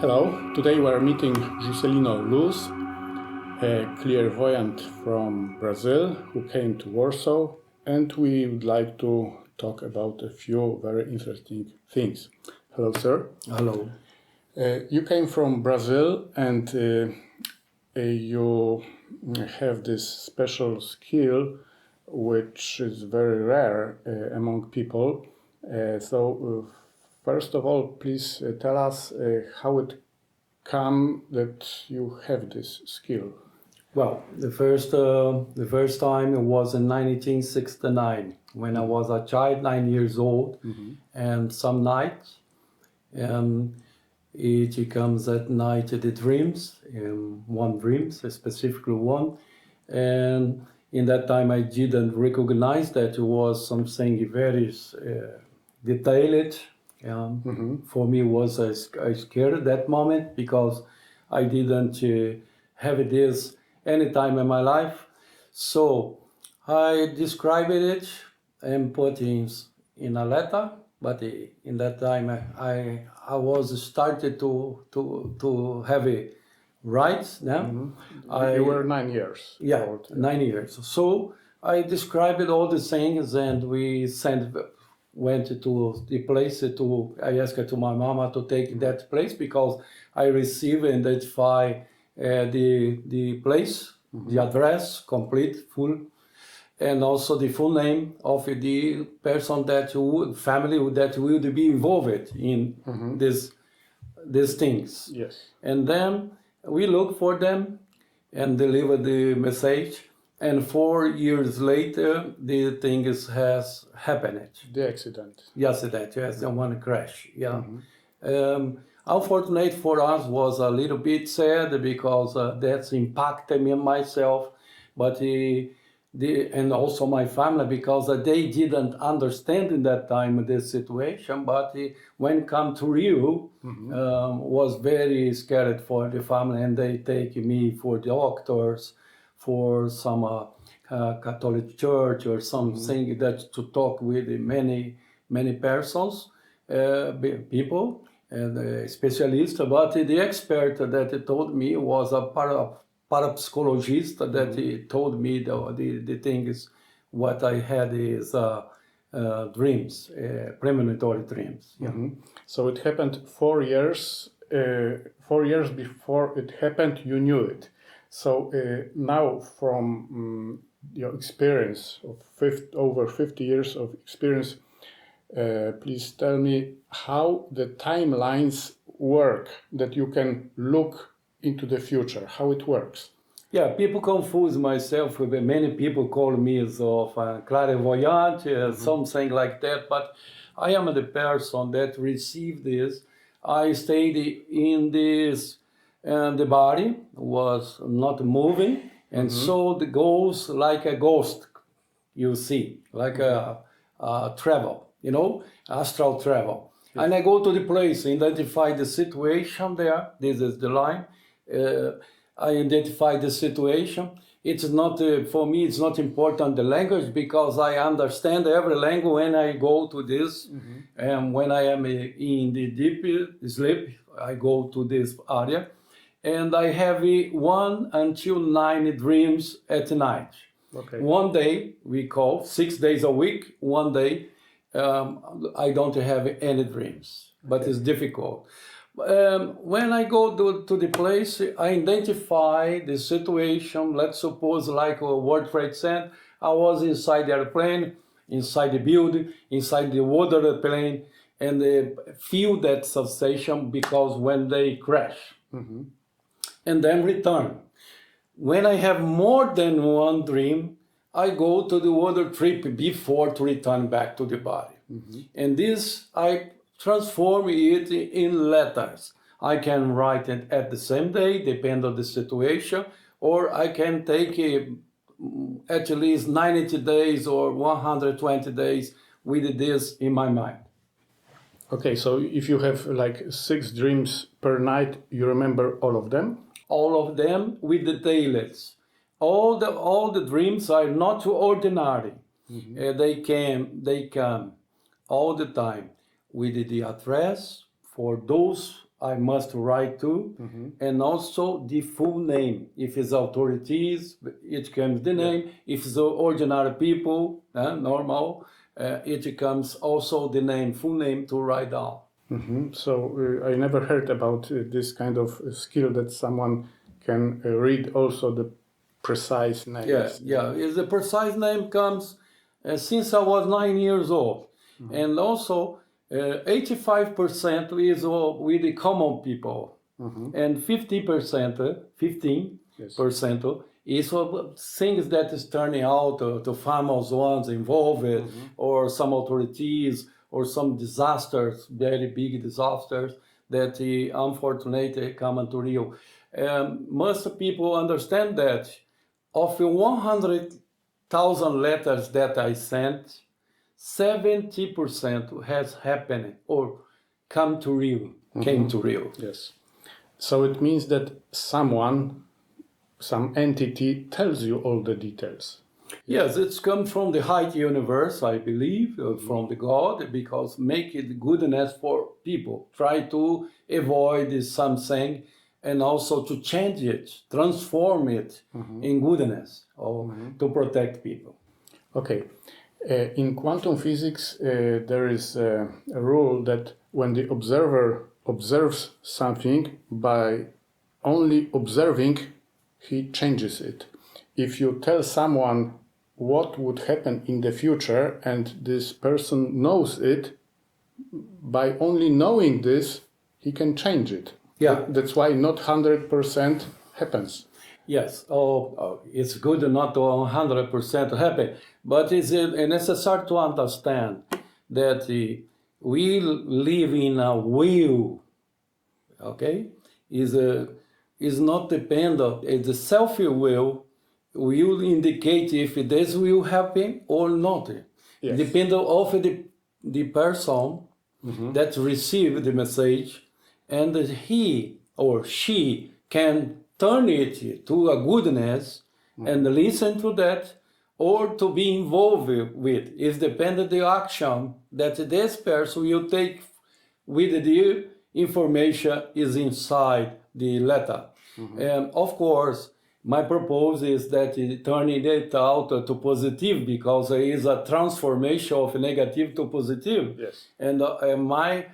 Hello, today we are meeting Jucelino, a clairvoyant from Brazil who came to Warsaw, and we would like to talk about a few very interesting things. Hello, sir. Hello. You came from Brazil and you have this special skill which is very rare among people. First of all, please tell us how it come that you have this skill. Well, the first time it was in 1969 when I was a child, 9 years old, and some nights, it comes at night the dreams, one dreams, specifically one, and in that time I didn't recognize that it was something very detailed. For me, was I scared at that moment because I didn't have this any time in my life. So I described it and put in a letter. But in that time, I was started to have a rights. You were 9 years old. 9 years. So I described all the things, and we went to the place I asked to my mama to take that place because I received and identify the place, the address, complete, full, and also the full name of the person family that will be involved in these things. Yes. And then we look for them and deliver the message. And 4 years later, the thing has happened. The accident. Yes, the one crash. Yeah. Unfortunate for us was a little bit sad because that's impacted me and myself, but and also my family because they didn't understand in that time the situation. But when it come to Rio, was very scared for the family, and they take me for doctors, for some Catholic church or something that to talk with many persons, people and specialists. But the expert that told me was a parapsychologist that he told me the thing is what I had is dreams, premonitory dreams. Yeah. So it happened 4 years. 4 years before it happened, you knew it. So now, from your experience of over 50 years of experience, please tell me how the timelines work, that you can look into the future, how it works. Yeah, people confuse myself with many people call me as of clairvoyant, something like that, but I am the person that received this. I stayed in this, and the body was not moving, and so the goes like a ghost, you see, like a travel, astral travel. Yes. And I go to the place, identify the situation there. This is the line. I identify the situation. It's not, for me, it's not important the language because I understand every language when I go to this. And when I am in the deep sleep, I go to this area. And I have 1 until 9 dreams at night. Okay. One day, we call 6 days a week. One day, I don't have any dreams, but it's difficult. When I go to the place, I identify the situation. Let's suppose like a World Trade Center. I was inside the airplane, inside the building, inside the water plane, and feel that sensation because when they crash. And then return. When I have more than one dream, I go to the other trip before to return back to the body. And this, I transform it in letters. I can write it at the same day, depending on the situation, or I can take at least 90 days or 120 days with this in my mind. Okay, so if you have like 6 dreams per night, you remember all of them? All of them with details. All the dreams are not too ordinary. They come all the time with the address for those I must write to, and also the full name. If it's authorities, it comes the name. If it's ordinary people, normal, it comes also the name, full name to write down. So I never heard about this kind of skill that someone can read also the precise names. Is the precise name comes since I was 9 years old, and also 85% is with the common people, and 15% is things that is turning out to famous ones involved, or some authorities, or some disasters, very big disasters that unfortunately come to Rio. Most people understand that of 100,000 letters that I sent, 70% has happened or came to Rio. Yes. So it means that someone, some entity tells you all the details. Yes, it's come from the high universe, I believe, from the God, because make it goodness for people. Try to avoid something and also to change it, transform it in goodness, or to protect people. Okay. In quantum physics, there is a rule that when the observer observes something, by only observing, he changes it. If you tell someone what would happen in the future and this person knows it, by only knowing this, he can change it. Yeah. That's why not 100% happens. Yes, it's good not to 100% happen, but it's necessary to understand that we live in a will, okay? Is not dependent, it's a self-will will indicate if this will happen or not. Yes. Depending of the person that received the message, and he or she can turn it to a goodness and listen to that, or to be involved with. It depends on the action that this person will take with the information is inside the letter. And of course, my proposal is that turning it out to positive, because there is a transformation of negative to positive. Yes. And I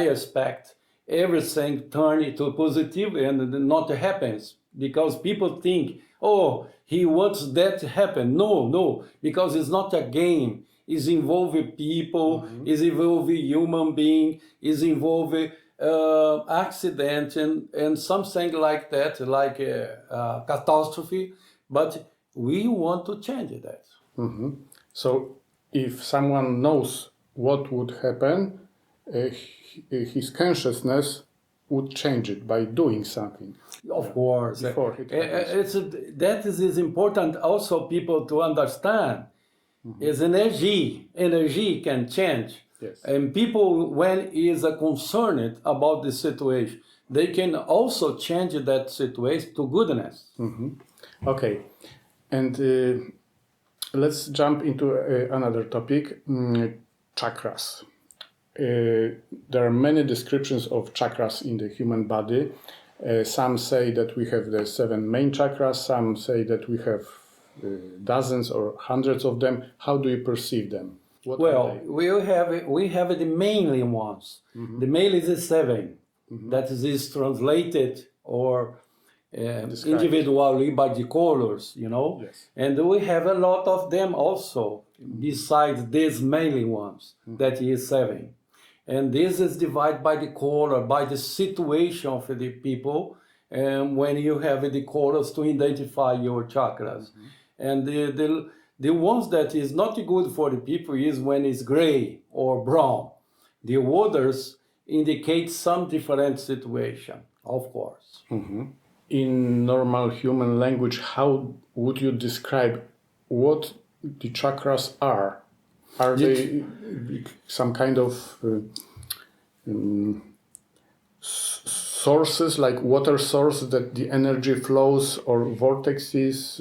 expect everything turn into positive and not happens, because people think, oh, he wants that to happen. No, because it's not a game. It's involving people, it's involving human being, it's involving accident and something like that, like a catastrophe. But we want to change that. So if someone knows what would happen, his consciousness would change it by doing something. Of course. Before it happens. That is important also people to understand. Is energy. Energy can change. Yes. And people, when is concerned about the situation, they can also change that situation to goodness. Okay. And let's jump into another topic, chakras. There are many descriptions of chakras in the human body. Some say that we have the 7 main chakras, some say that we have dozens or hundreds of them. How do you perceive them? What we have the mainly ones. The main is the 7. That is translated or individually by the colors, Yes. And we have a lot of them also, besides these mainly ones, that is 7. And this is divided by the color, by the situation of the people, and when you have the colors to identify your chakras. And the ones that is not good for the people is when it's gray or brown. The others indicate some different situation, of course. In normal human language, how would you describe what the chakras are? Are they some kind of sources, like water source, that the energy flows, or vortexes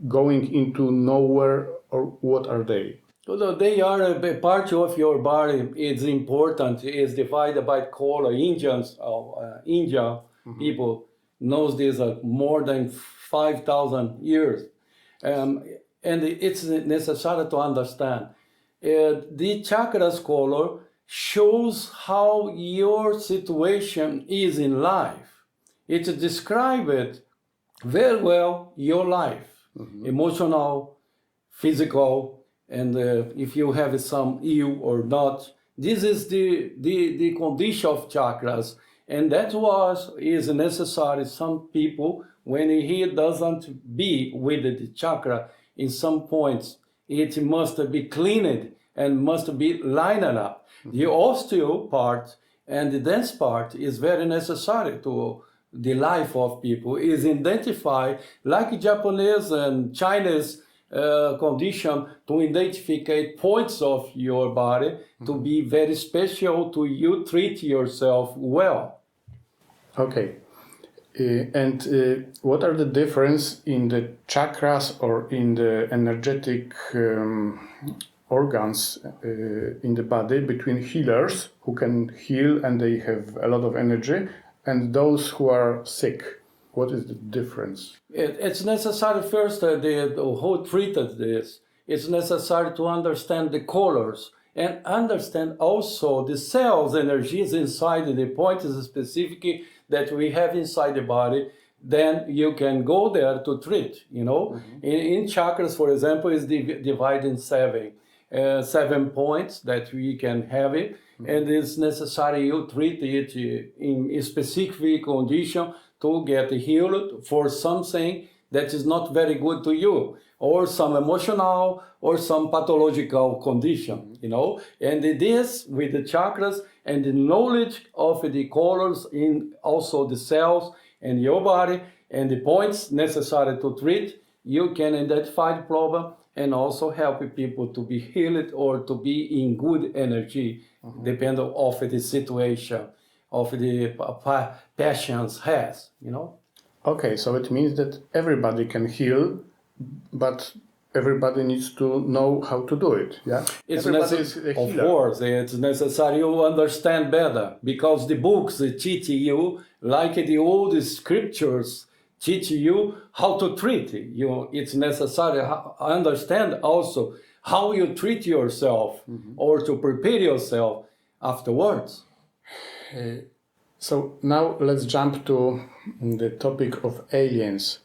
going into nowhere, or what are they? Although they are a part of your body, it's important, it's divided by color. India people knows this more than 5,000 years. And it's necessary to understand. The chakras color shows how your situation is in life. It describes very well your life, emotional, physical, and if you have some ill or not. This is the condition of chakras, and is necessary. Some people, when he doesn't be with the chakra in some points, it must be cleaned and must be lined up. The osteo part and the dense part is very necessary to the life of people, is identified like Japanese and Chinese condition to identify points of your body to be very special to you, treat yourself well. Okay. And what are the difference in the chakras or in the energetic organs in the body between healers who can heal and they have a lot of energy and those who are sick? What is the difference? It's necessary first, who treated this, it's necessary to understand the colors and understand also the cells energies inside the point is specific that we have inside the body. Then you can go there to treat, in chakras, for example, is divided in seven points that we can have it, and it's necessary you treat it in a specific condition to get healed for something that is not very good to you, or some emotional or some pathological condition, And this with the chakras and the knowledge of the colors in also the cells and your body and the points necessary to treat, you can identify the problem and also help people to be healed or to be in good energy, depending of the situation of the patients has, Okay, so it means that everybody can heal, but everybody needs to know how to do it. Yeah, it's necessary. Of course, it's necessary you understand better because the books teach you, like the old scriptures, teach you how to treat you. It's necessary to understand also how you treat yourself or to prepare yourself afterwards. So now let's jump to the topic of aliens.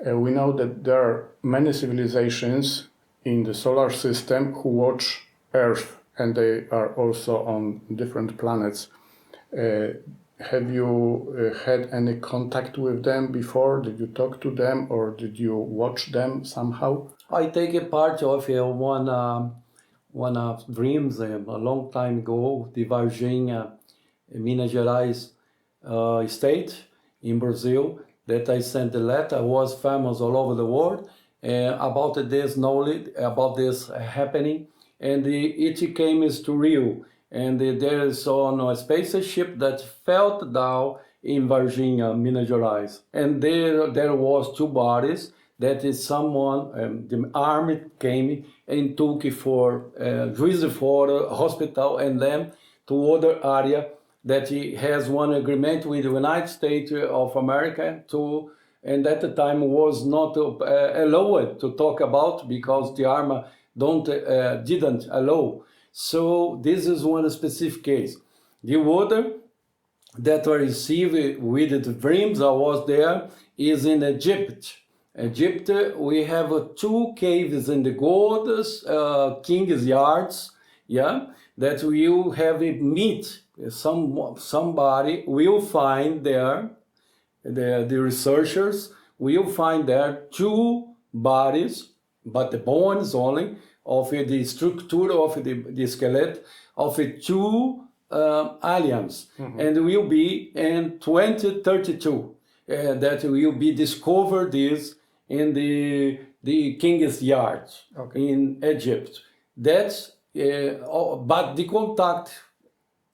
We know that there are many civilizations in the solar system who watch Earth, and they are also on different planets. Have you had any contact with them before? Did you talk to them or did you watch them somehow? I take a part of one of dreams a long time ago, the Varginha, Minas Gerais state in Brazil, that I sent a letter. I was famous all over the world about this knowledge, about this happening, and it came to Rio. And there is on a spaceship that fell down in Varginha, Minas Gerais. And there was two bodies that is someone, the army came and took for Juiz for hospital and then to other area that he has one agreement with the United States of America to, and at the time was not allowed to talk about because the army didn't allow. So this is one specific case. The other that I received with the dreams I was there is in Egypt. Egypt, we have two caves in the gold's king's yards, that you have meet somebody will find there, the researchers will find there two bodies, but the bones only, of the structure of the skeleton of two aliens, and will be in 2032 that will be discovered this in the king's yard in Egypt. That's but the contact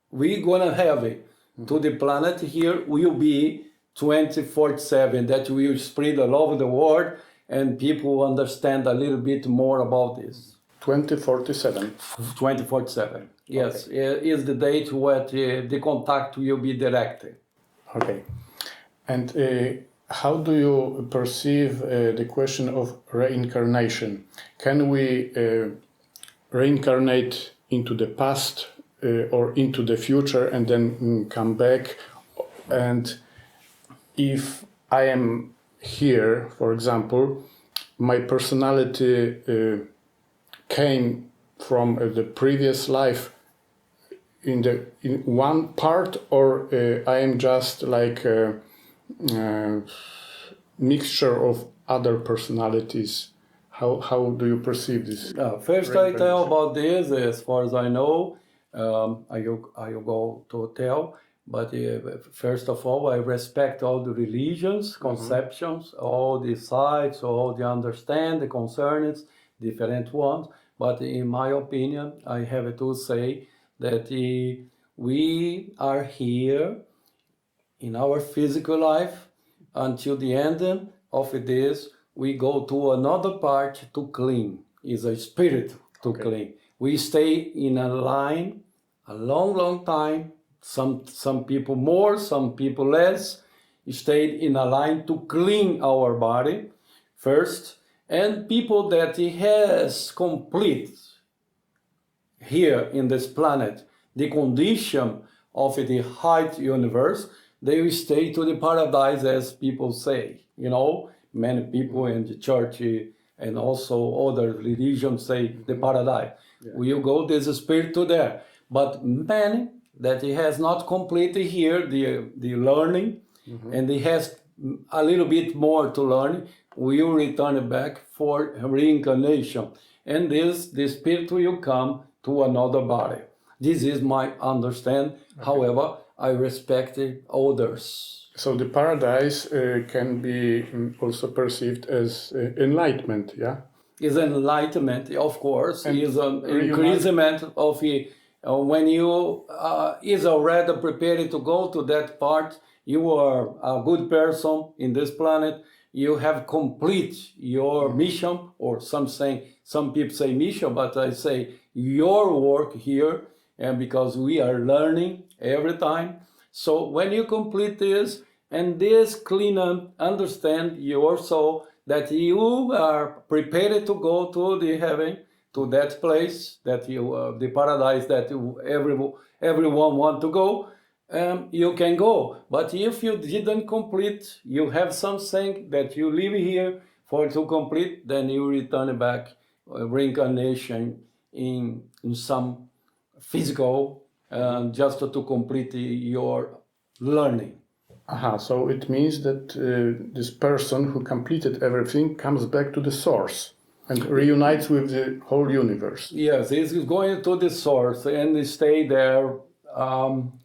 we're gonna have it to the planet here will be 24/7. That will spread all over the world and people understand a little bit more about this. 2047. 2047. Yes, is the date where the contact will be directed. Okay. And how do you perceive the question of reincarnation? Can we reincarnate into the past or into the future and then come back? And if I am here, for example, my personality came from the previous life in one part, or I am just like a mixture of other personalities. How do you perceive this? First, I tell about this. As far as I know, I will go to tell. But first of all, I respect all the religions, conceptions, all the sides, all the understand, the concerns, different ones. But in my opinion, I have to say that we are here in our physical life until the end of this. We go to another part to clean. Is a spirit to clean. We stay in a line a long time. Some people more, some people less, stayed in a line to clean our body first, and people that has complete here in this planet the condition of the high universe, they will stay to the paradise, as people say. You know, many people in the church and also other religions say the paradise. Yeah. We will go this spirit to there, but many that he has not completed here the learning, and he has a little bit more to learn, will return back for reincarnation, and the spirit will come to another body. This is my understand. However, I respect others. So the paradise can be also perceived as enlightenment, yeah? Is enlightenment, of course, and is an increasement of when you is already prepared to go to that part. You are a good person in this planet. You have complete your mission, or some people say mission, but I say your work here, and because we are learning every time. So when you complete this, and this clean up, understand your soul that you are prepared to go to the heaven, to that place that you, the paradise that everyone want to go, you can go. But if you didn't complete, you have something that you live here for to complete, then you return back, reincarnation in some physical, just to complete your learning. So it means that this person who completed everything comes back to the source and reunites with the whole universe. Yes, he's going to the source and stay there.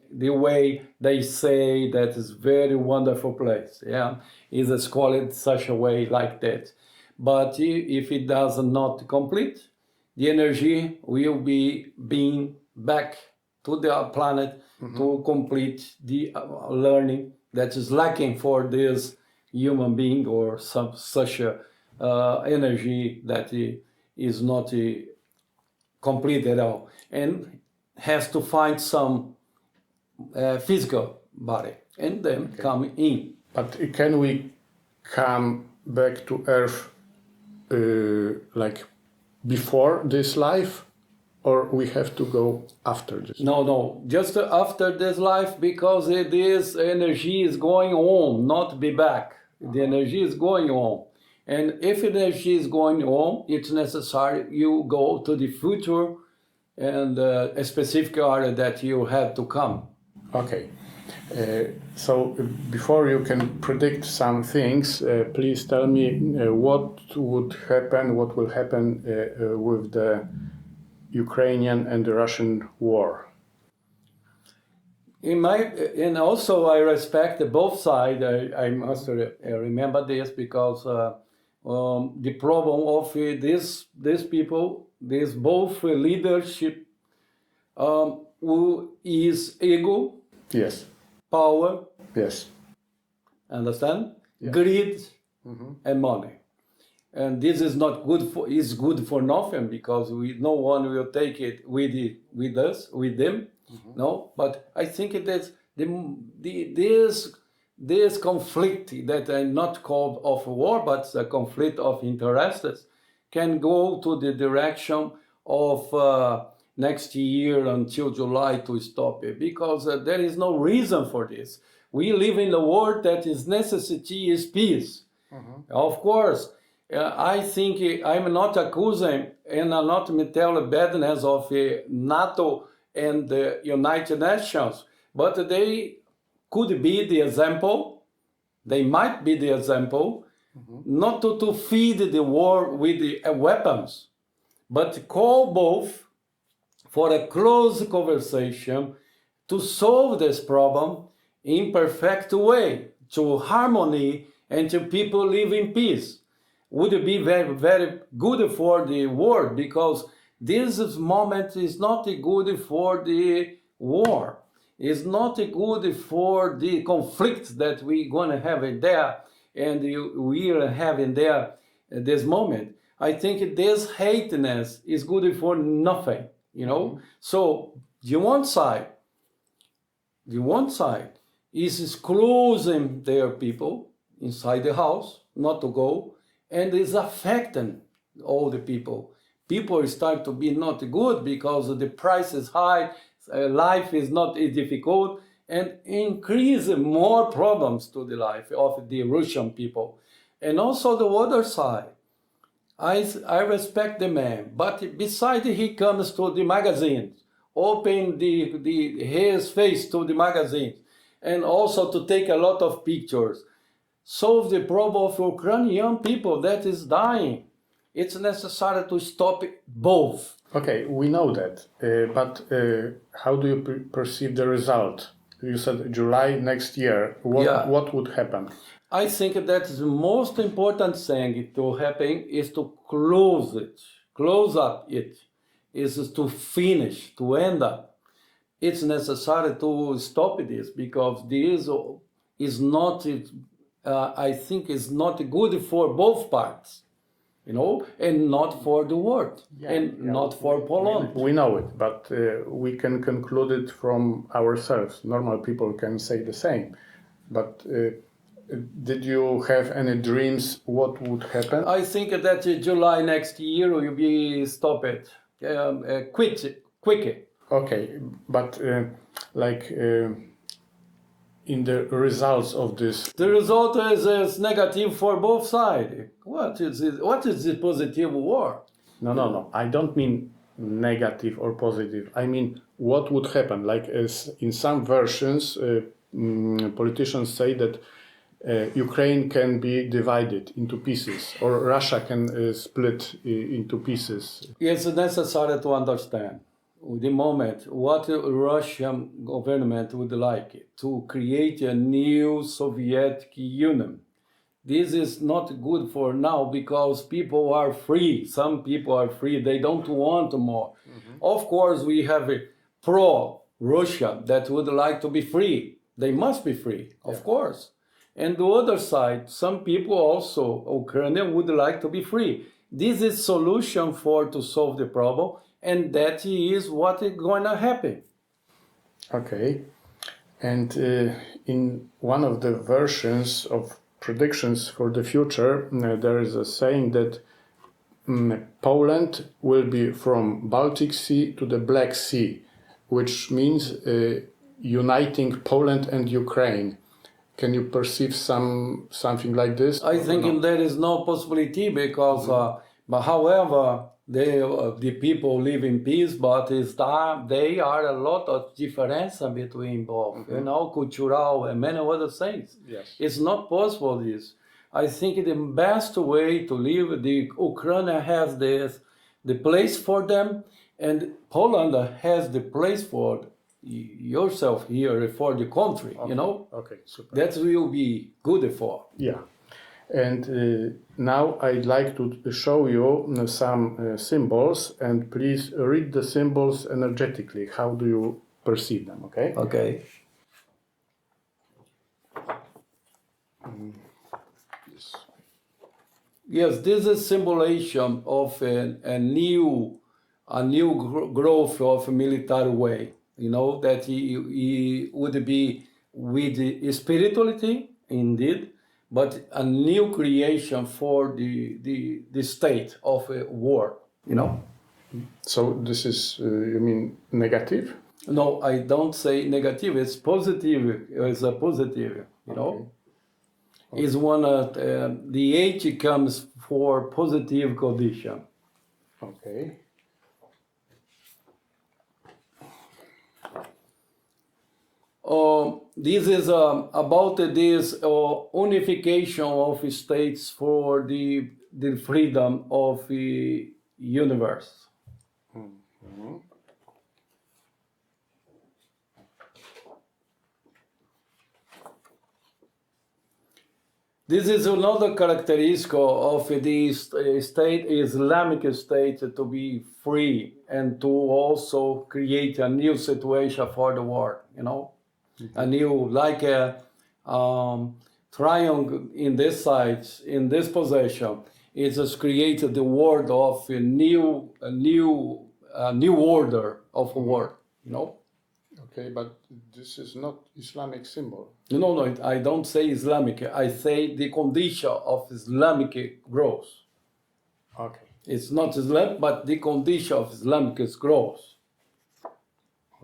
The way they say that is very wonderful place. Yeah, is called such a way like that. But if it does not complete, the energy will be being back to the planet to complete the learning that is lacking for this human being, or such a energy that is not complete at all, and has to find some physical body and then come in. But can we come back to Earth like before this life, or we have to go after this? No, just after this life, because this energy is going on, not be back. The energy is going on. And if energy is going on, it's necessary you go to the future and a specific area that you have to come. Okay. So before you can predict some things, please tell me what will happen with the Ukrainian and the Russian war. And also I respect both sides. I must remember this, because the problem of these people, this both leadership, who is ego, yes, power, yes, understand, yeah. greed, and money. and this is not good for. Is good for nothing because no one will take it with us with them. No, but I think that this conflict that I not called of war, but a conflict of interests, can go to the direction of next year until July to stop it, because there is no reason for this. We live in a world that is necessity is peace. Of course, I think I'm not accusing and I'm not telling badness of NATO and the United Nations, but they could be the example, they might be the example, not to feed the war with the weapons, but call both for a close conversation to solve this problem in perfect way, to harmony and to people live in peace. Would be very, very good for the world, because this moment is not good for the war. It's not good for the conflict that we're going to have in there and we are having there at this moment. I think this hateness is good for nothing, you know. So the one side is closing their people inside the house, not to go, and is affecting all the people. People start to be not good because the price is high, life is not difficult, and increase more problems to the life of the Russian people. And also the other side, I respect the man, but beside he comes to the magazines, open his face to the magazines, and also to take a lot of pictures, solve the problem of Ukrainian people that is dying. It's necessary to stop both. Okay, we know that, but how do you perceive the result? You said July next year. What would happen? I think that the most important thing to happen is to close up it, is to finish, to end up. It's necessary to stop this because this is not, I think, is not good for both parts. You know, and not for the world, not for Poland. We know it, but we can conclude it from ourselves. Normal people can say the same. But did you have any dreams what would happen? I think that July next year will be stopped, quicker. Okay, but in the results of this, the result is negative for both sides. What is it? What is the positive war? No. I don't mean negative or positive. I mean what would happen. Like as in some versions, politicians say that Ukraine can be divided into pieces, or Russia can split into pieces. It's necessary to understand the moment what the Russian government would like to create a new Soviet Union. This is not good for now because people are free. Some people are free. They don't want more. Of course, we have a pro-Russia that would like to be free. They must be free, of course. And the other side, some people also, Ukrainian, would like to be free. This is solution to solve the problem, and that is what is going to happen. Okay. And in one of the versions of predictions for the future, there is a saying that Poland will be from Baltic Sea to the Black Sea, which means uniting Poland and Ukraine. Can you perceive something like this? I think there is no possibility because, but however, the people live in peace, but they are a lot of difference between both, you know, cultural and many other things. Yes. It's not possible this. I think the best way to live, the Ukraine has the place for them, and Poland has the place for yourself here for the country, you know? Okay, super. That will be good for. Yeah. And now I'd like to show you some symbols, and please read the symbols energetically. How do you perceive them, okay? Okay. Yes. Yes, this is symbolization of a new growth of a military way. You know that he would be with the spirituality indeed, but a new creation for the state of a war. You know. So this is, you mean negative? No, I don't say negative. It's positive. It's a positive. You know. Is one of the age comes for positive condition. Okay. This is about this unification of states for the freedom of the universe. Mhm. This is another characteristic of the state, Islamic state, to be free and to also create a new situation for the world, you know? A new, like a triangle in this side, in this position, it has created the world of a new order of a world, you know? Okay, but this is not Islamic symbol. No, I don't say Islamic. I say the condition of Islamic growth. Okay. It's not Islam, but the condition of Islamic growth.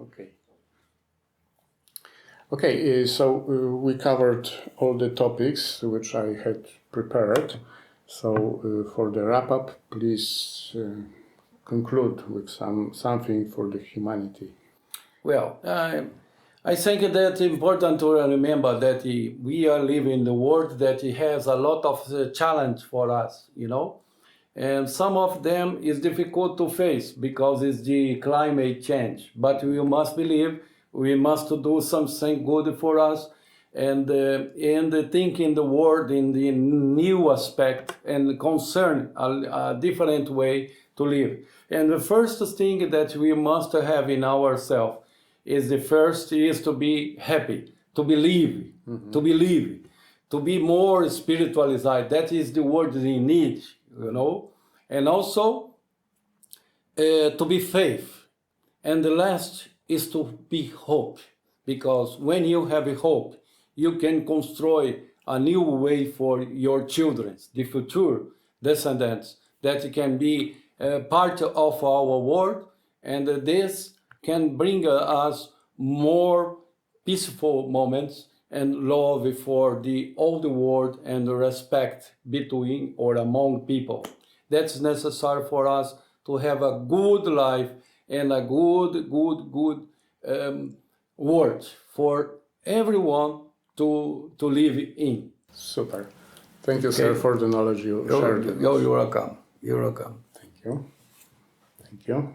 Okay. Okay, so we covered all the topics which I had prepared. So for the wrap up, please conclude with something for the humanity. Well, I think that it's important to remember that we are living in the world that has a lot of challenge for us, you know, and some of them is difficult to face because it's the climate change. But we must believe we must do something good for us, and think in the world in the new aspect and concern a different way to live. And the first thing that we must have in ourselves is to be happy, to believe, to be more spiritualized. That is the word we need, you know, and also to be faith. And the last is to be hope, because when you have a hope, you can construct a new way for your children, the future descendants, that can be part of our world, and this can bring us more peaceful moments and love for all the world and respect between or among people. That's necessary for us to have a good life and a good world for everyone to live in. Super. Thank you, sir, for the knowledge you shared. You're welcome. You're welcome. Thank you. Thank you.